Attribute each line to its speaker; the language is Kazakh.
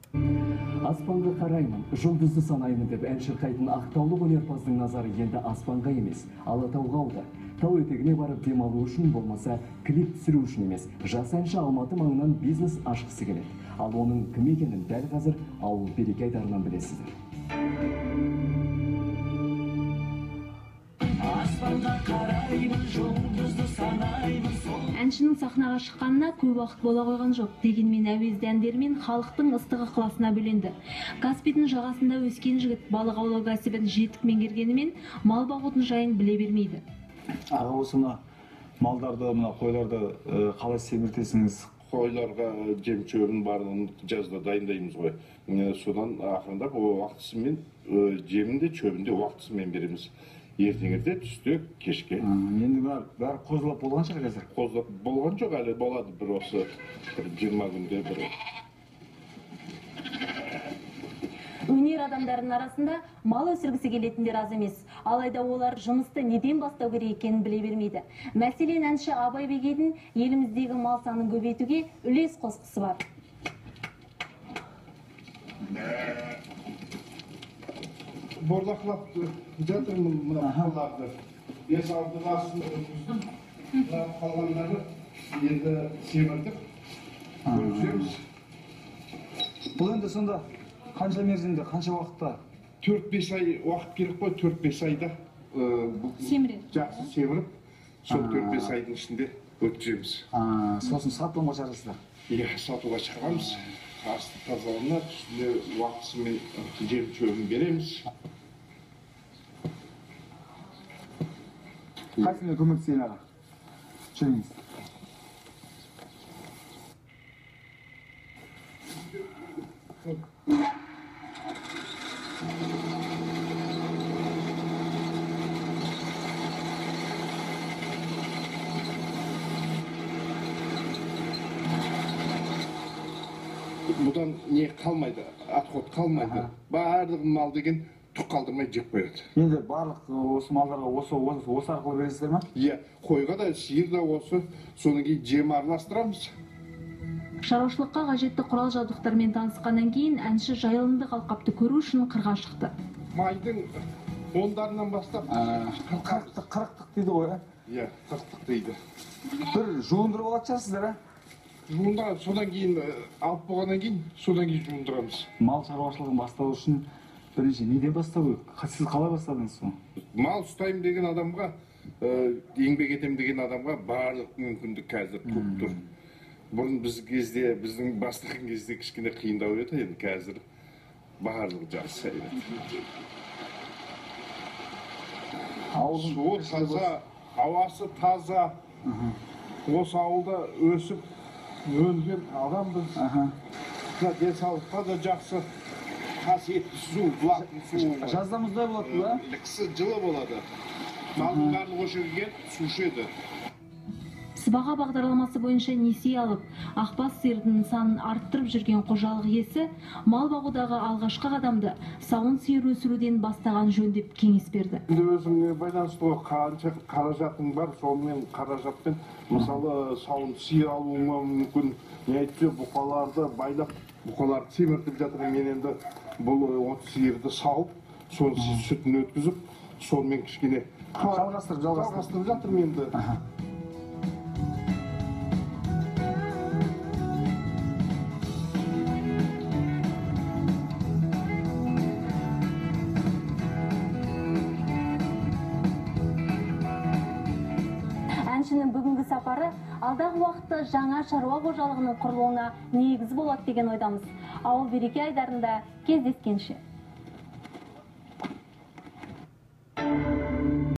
Speaker 1: Аспанға қараймын, жұлдызды санаймын деп ән шырқайтын ақтаулық өнерпаздың назары енді аспанға емес, Алатауға ауды. Тау етегіне барып демалу үшін болмаса, клип түсіру үшін емес, жас әнші Алматы маңынан бизнес ашқысы келеді. Ал оның кім екенін дәл қазір Ауыл Береке айдарынан білесіздер.
Speaker 2: Әншінің сахнаға шыққанына көп уақыт бола қойған жоқ, дегенмен әуезді әндерімен халықтың ыстық ықыласына бөленді. Каспийдің жағасында өскен жігіт балық аулау кәсібін жетік меңгергенімен мал бағудың жайын біле бермейді.
Speaker 3: Аға, осыны малдарды, мына қойларды қалай семіртесіңіз?
Speaker 4: Қойларға жем шөбін барын жазда дайындаймыз ғой. Содан ақырындап уақытысымен жемінде шөбінде уақытысымен береміз. Ертеңерде түсте кешке.
Speaker 3: Енді бәрі қозылап болған шығар қазір?
Speaker 4: Қозылап болған жоқ, әлі болады бір осы 20 күнде бір.
Speaker 2: Өнер адамдарының арасында мал өсіргісі келетіндер аз емес. Алайда олар жұмысты неден бастау керек екенін біле бермейді. Мәселен, әнші Абай Бегейдің еліміздегі мал санын көбейтуге үлес қосқысы бар.
Speaker 4: Бордақлап жатырмын мына қаларды. 5-6 ғасын өткіздім. Мына қалғандары енді семіртіп көрсеміз.
Speaker 3: Бұл енді сонда қанша мерзімде, қанша уақытта?
Speaker 4: 4-5 ай уақыт керек қой, 4-5 айда жақсы семіріп, сол 4-5 айдың ішінде өткіземіз.
Speaker 3: Сосын сатуға шығарасыздар?
Speaker 4: Иә, сатуға шығарамыз. Асты тазаланады, үстіне уақытысымен жем шөбін береміз.
Speaker 3: Қайсымен көмектесейін аға? Жүріңіз.
Speaker 4: Бұдан не қалмайды, отход қалмайды. Барлық мал деген түк қалдырмай жеп қояды.
Speaker 3: Енді барлық осы малдарға осы арқылы бересіздер ме?
Speaker 4: Иә, қойға да, сиыр да осы, содан кейін жем араластырамыз.
Speaker 2: Шаруашылыққа қажетті құрал жабдықтармен танысқаннан кейін әнші жайылымдық алқапты көру үшін қырға шықты.
Speaker 4: Майдың 10-дарынан бастап
Speaker 3: 40-тық дейді ғой,
Speaker 4: Иә, 40-тық дейді.
Speaker 3: бір жуындырып алатын шығарсыздар,
Speaker 4: Жуындырып, содан кейін алып болғаннан кейін, содан кейін жуындырамыз.
Speaker 3: Мал шаруашылығын бастау үшін бірінші неден бастау керек? Сіз қалай бастадыңыз соны?
Speaker 4: Мал ұстаймын деген адамға, еңбек етемін деген адамға барлық мүмкіндік қазір көп тұр. Бұрын біздің бастаған кезде кішкене қиындау еді, енді қазір барлық жақсы еді. Суы таза, ауасы таза. Осы ауылда өсіп өнген адамбыз. Денсаулыққа да жақсы, қасиетті су, бұлақтың суы.
Speaker 3: Жазда мұздай болады ба?
Speaker 4: Қысы жылы болады. Малдың барлығы осы жерге сушы еді.
Speaker 2: Сыбаға бағдарламасы бойынша несие алып, ақбас сиырдың санын арттырып жүрген қожалық иесі мал бағудағы алғашқы қадамды сауын сиыр өсіруден бастаған жөн деп кеңес берді.
Speaker 4: Өзіңе байланысты ғой, қанша қаражатың бар, сонымен қаражатпен мысалы сауын сиыр алуыңа мүмкін. Не айтты, бұқаларды байлап, бұқаларды семіртіп жатыр. Мен енді бұл 30 сиырды сауып, соның сүтін өткізіп, сонымен кішкене жалғастырып жатырмын енді.
Speaker 2: Әншінің бүгінгі сапары алдағы уақытта жаңа шаруа қожалығының құрылуына негіз болады деген ойдамыз. Ауыл Береке айдарында кездескенше.